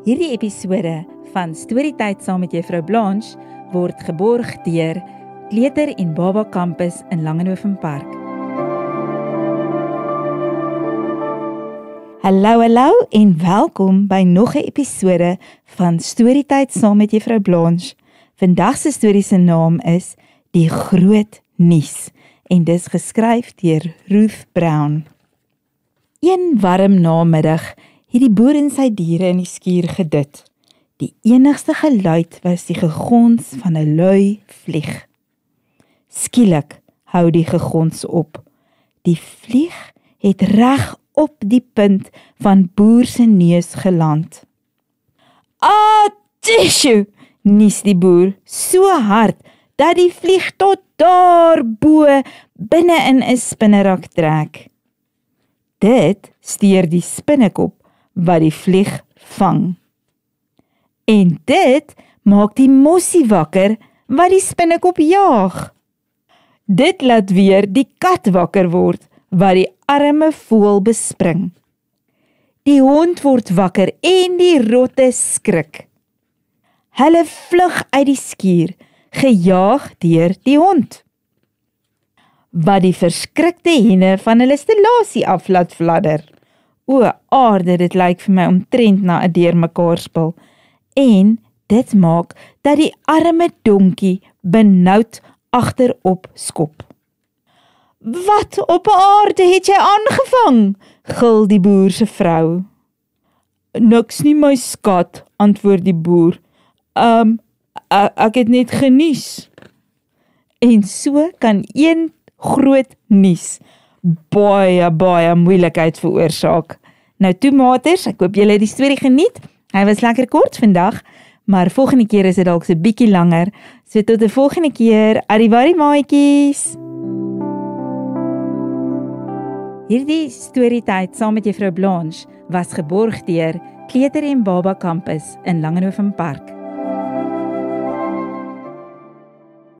Hierdie episode van Storytyd saam met Juffrou Blanche word geborg deur Kleuter en Baba Campus in Langenhoven Park. Hallo en welkom by nog 'n episode van Storytyd saam met Juffrou Blanche. Vandag se storie se naam is Die Groot Nuus en dis geskryf deur Ruth Brown. Een warm namiddag het die boer en sy diere in die skuur gedut. Die enigste geluid was die gegons van 'n lui vlieg. Skielik hou die gegons op. Die vlieg het reg op die punt van boer se neus geland. Tissue, nies die boer so hard dat die vlieg tot daar bo binne in 'n spinnerak trek. Dit steur die spinnekop wat die vlieg vang. En dit maak die mossie wakker wat die spinnekop jaag. Dit laat weer die kat wakker word wat die arme voël bespring. Die hond word wakker en die rotte skrik. Hulle vlug uit die skuur, gejaag deur die hond, wat die verskrikte henne van hulle stellasie af laat fladder. O, aarde, dit lyk vir my omtrent na 'n deurmekaarspel. En dit maak dat die arme donkie benoud agterop skop. Wat op aarde het jy aangevang? Gil die boer se vrou. Niks nie, my skat, antwoord die boer. Ek het net genies. En so kan een groot nuus baie moeilikheid veroorsaak. Nou toe maters, ek hoop julle het die storie geniet. Hy was lekker kort vandag, maar volgende keer is dit dalk so bietjie langer. So tot 'n volgende keer, arrivare maatjies. Hierdie Storytyd saam met Juffrou Blanche was geborg deur Kleuter en Baba Campus in Langenhoven Park.